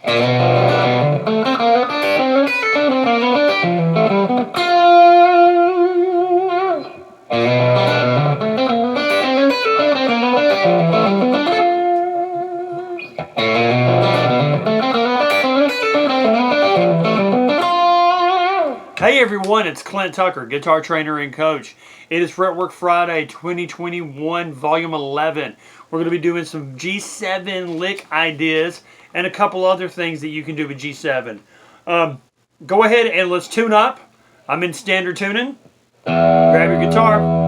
Hey everyone, it's Clint Tucker, guitar trainer and coach. It is Fretwork Friday 2021, Volume 11. We're going to be doing some G7 lick ideas and a couple other things that you can do with G7. Go ahead and let's tune up. I'm in standard tuning. Grab your guitar.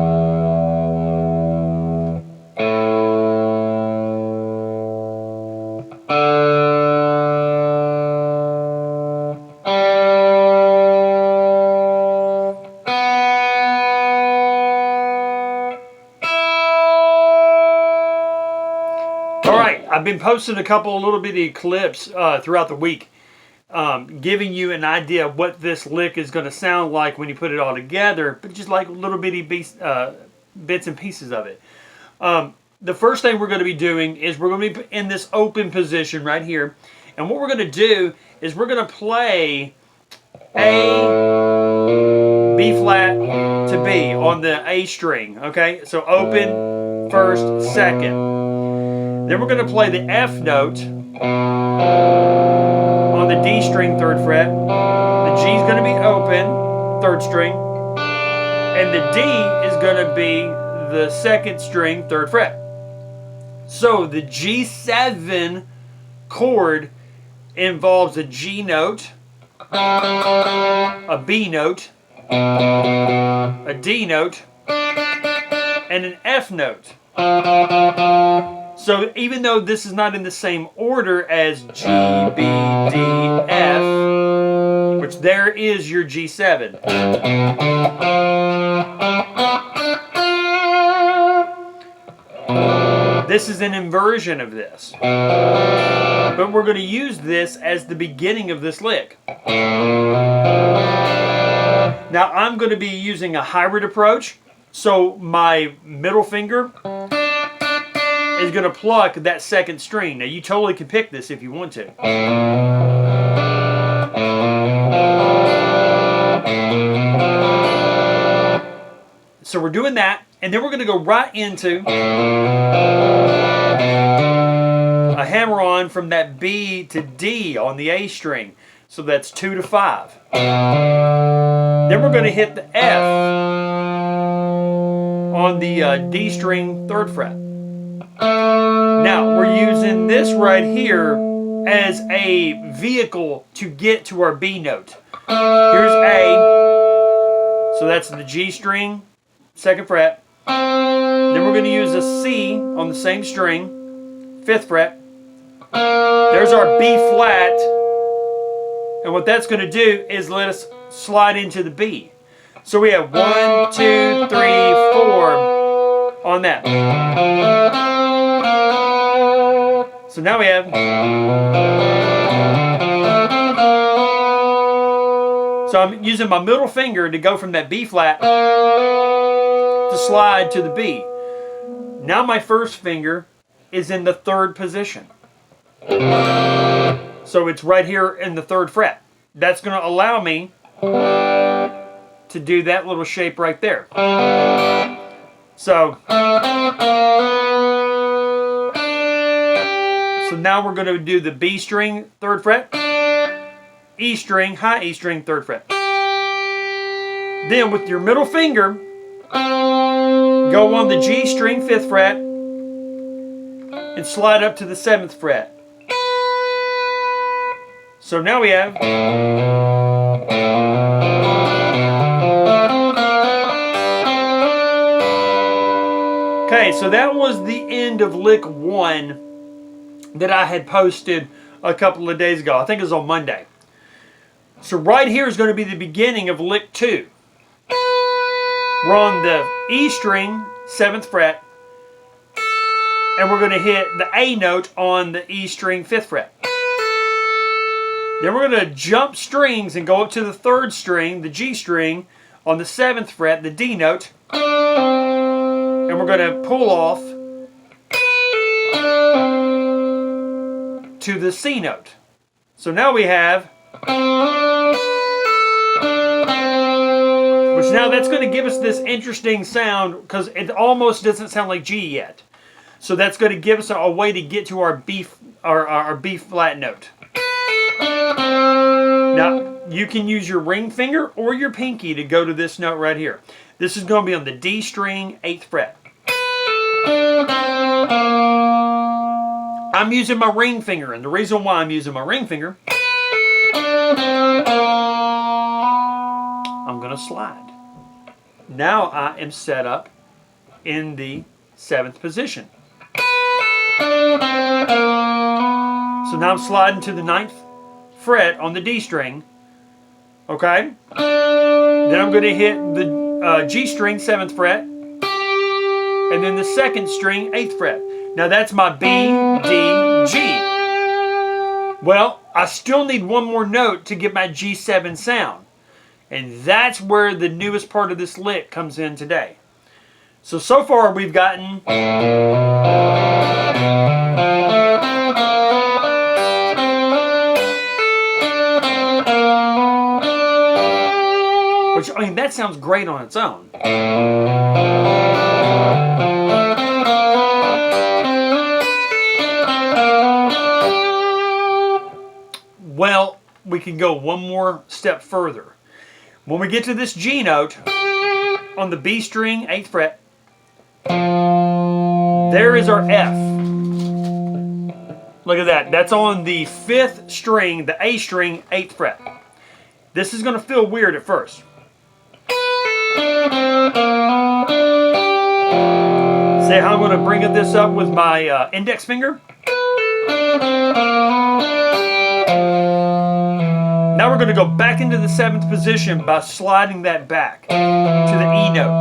I've been posting a couple of little bitty clips throughout the week, giving you an idea of what this lick is going to sound like when you put it all together, but just like little bitty bits and pieces of it. The first thing we're going to be doing is we're going to be in this open position right here, and what we're going to do is we're going to play A, B flat to B on the A string, okay? So open, first, second. Then we're going to play the F note on the D string, 3rd fret. The G is going to be open, 3rd string. And the D is going to be the 2nd string, 3rd fret. So the G7 chord involves a G note, a B note, a D note, and an F note. So even though this is not in the same order as G, B, D, F, which there is your G7. This is an inversion of this. But we're going to use this as the beginning of this lick. Now I'm going to be using a hybrid approach. So my middle finger is going to pluck that 2nd string. Now you totally can pick this if you want to. So we're doing that, and then we're going to go right into a hammer-on from that B to D on the A string. So that's 2 to 5. Then we're going to hit the F on the D string, 3rd fret. Now, we're using this right here as a vehicle to get to our B note. Here's A, so that's the G string, 2nd fret. Then we're going to use a C on the same string, 5th fret. There's our B flat, and what that's going to do is let us slide into the B. So we have 1, 2, 3, 4 on that. So now we have. So I'm using my middle finger to go from that B flat to slide to the B. Now my first finger is in the 3rd position. So it's right here in the 3rd fret. That's going to allow me to do that little shape right there. So now we're going to do the B string, 3rd fret, E string, high E string, 3rd fret. Then with your middle finger, go on the G string, 5th fret, and slide up to the 7th fret. So now we have. Okay, so that was the end of lick 1 that I had posted a couple of days ago. I think it was on Monday. So right here is going to be the beginning of lick 2. We're on the E string, 7th fret, and we're going to hit the A note on the E string, 5th fret. Then we're going to jump strings and go up to the 3rd string, the G string, on the 7th fret, the D note, and we're going to pull off to the C note. So now we have, which now that's going to give us this interesting sound because it almost doesn't sound like G yet. So that's going to give us a way to get to our B flat note. Now, you can use your ring finger or your pinky to go to this note right here. This is going to be on the D string, 8th fret. I'm using my ring finger, and the reason why I'm using my ring finger, I'm going to slide. Now I am set up in the 7th position. So now I'm sliding to the 9th fret on the D string. Okay? Then I'm going to hit the G string, 7th fret. And then the 2nd string, 8th fret. Now that's my B, D, G. Well, I still need one more note to get my G7 sound. And that's where the newest part of this lick comes in today. So far we've gotten... which, I mean, that sounds great on its own. Well, we can go one more step further. When we get to this G note on the B string, 8th fret, there is our F. Look at that. That's on the 5th string, the A string, 8th fret. This is going to feel weird at first. See how I'm going to bring this up with my index finger? Now we're going to go back into the 7th position by sliding that back to the E note.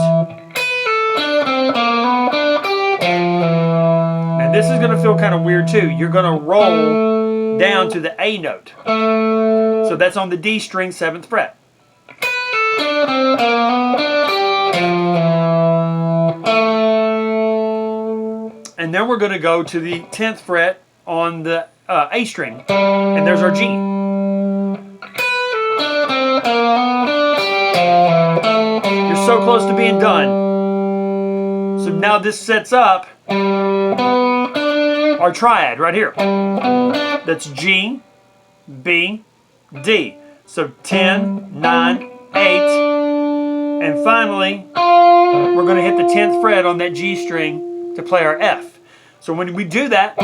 And this is going to feel kind of weird too. You're going to roll down to the A note. So that's on the D string, 7th fret. And then we're going to go to the 10th fret on the A string. And there's our G. You're so close to being done. So now this sets up our triad right here. That's G, B, D. So 10, 9, 8. And finally, we're going to hit the 10th fret on that G string to play our F. So when we do that,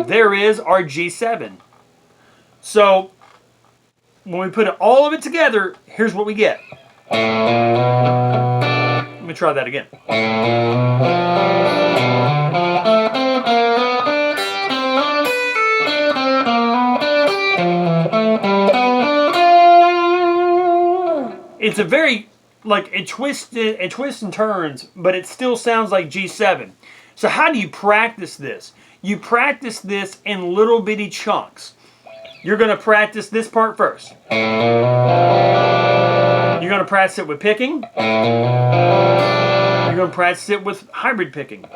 there is our G7. So when we put all of it together, here's what we get. Let me try that again. It's a very, like, it twists and turns, but it still sounds like G7. So how do you practice this? You practice this in little bitty chunks. You're going to practice this part first. You're going to practice it with picking. You're going to practice it with hybrid picking.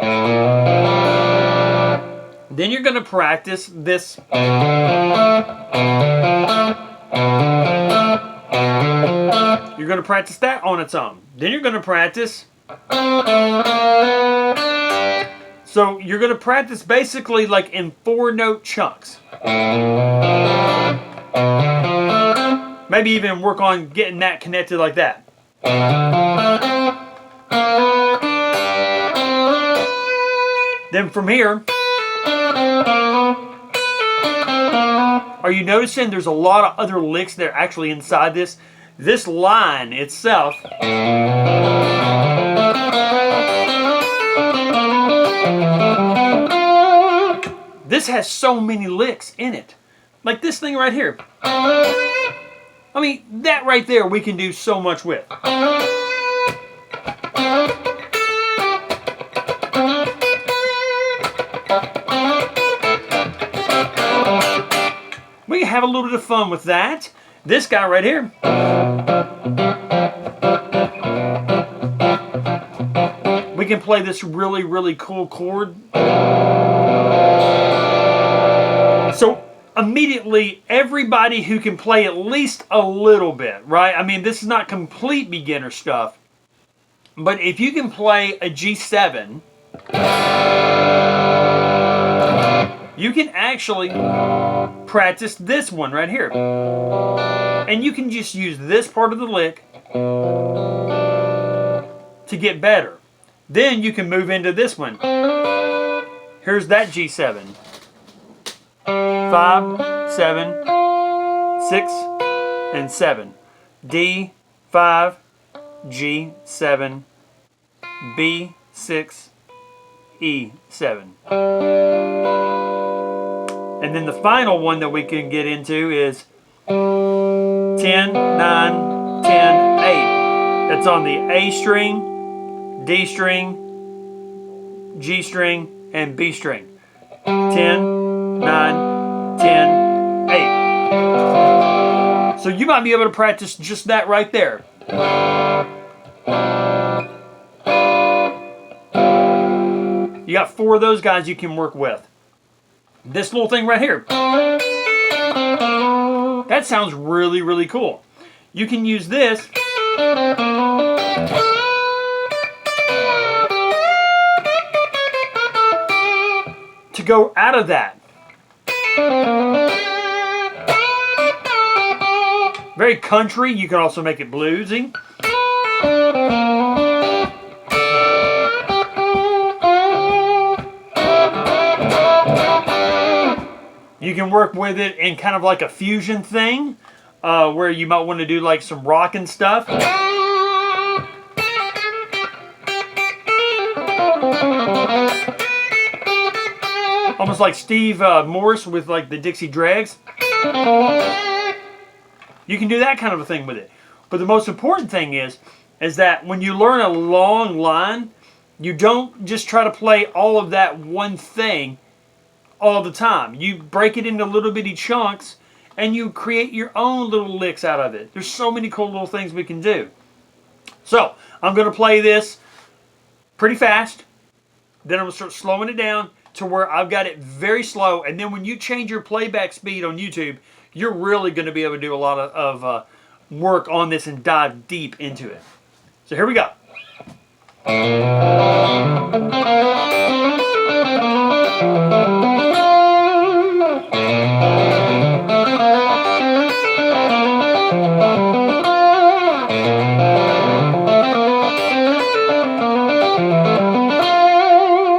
Then you're going to practice this. You're going to practice that on its own. Then you're going to practice. So you're going to practice basically like in 4-note chunks. Maybe even work on getting that connected like that. Then from here, are you noticing there's a lot of other licks that are actually inside this? This line itself this has so many licks in it. Like this thing right here. I mean, that right there we can do so much with. We can have a little bit of fun with that. This guy right here. We can play this really, really cool chord. immediately, everybody who can play at least a little bit, right? I mean, this is not complete beginner stuff, but if you can play a G7, you can actually practice this one right here. And you can just use this part of the lick to get better. Then you can move into this one. Here's that G7. 5, 7, 6, and 7. D, 5, G, 7, B, 6, E, 7. And then the final one that we can get into is 10, 9, 10, 8. That's on the A string, D string, G string, and B string. 10, 9, 10, 8. So you might be able to practice just that right there. You got 4 of those guys you can work with. This little thing right here. That sounds really, really cool. You can use this to go out of that. Very country. You can also make it bluesy. You can work with it in kind of like a fusion thing, where you might want to do like some rock and stuff. Almost like Steve Morse with like the Dixie Dregs. You can do that kind of a thing with it. But the most important thing is that when you learn a long line, you don't just try to play all of that one thing all the time. You break it into little bitty chunks and you create your own little licks out of it. There's so many cool little things we can do. So I'm going to play this pretty fast. Then I'm going to start slowing it down to where I've got it very slow. And then when you change your playback speed on YouTube, you're really going to be able to do a lot of work on this and dive deep into it. So here we go.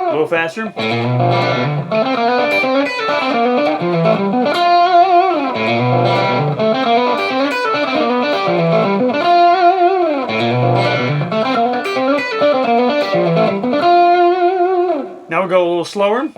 A little faster. Now we'll go a little slower.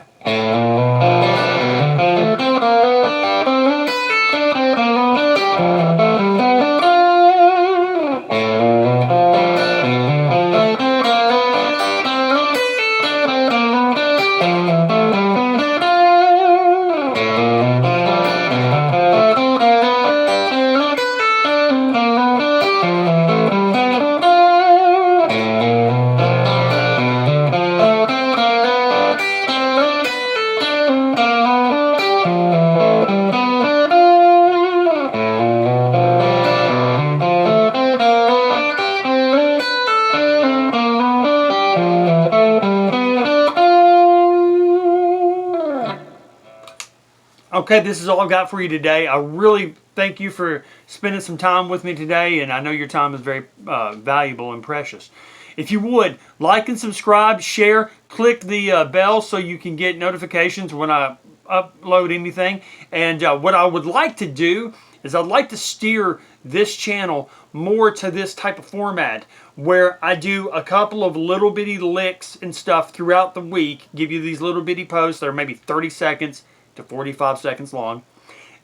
Okay, this is all I've got for you today. I really thank you for spending some time with me today, and I know your time is very valuable and precious. If you would, like and subscribe, share, click the bell so you can get notifications when I upload anything. And what I would like to do is I'd like to steer this channel more to this type of format where I do a couple of little bitty licks and stuff throughout the week, give you these little bitty posts that are maybe 30 seconds to 45 seconds long.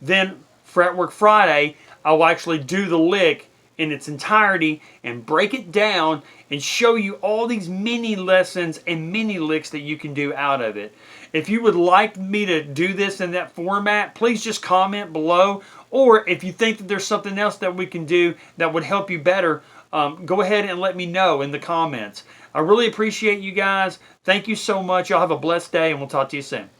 Then Fretwork Friday, I'll actually do the lick in its entirety and break it down and show you all these mini lessons and mini licks that you can do out of it. If you would like me to do this in that format, please just comment below. Or if you think that there's something else that we can do that would help you better, go ahead and let me know in the comments. I really appreciate you guys. Thank you so much. Y'all have a blessed day, and we'll talk to you soon.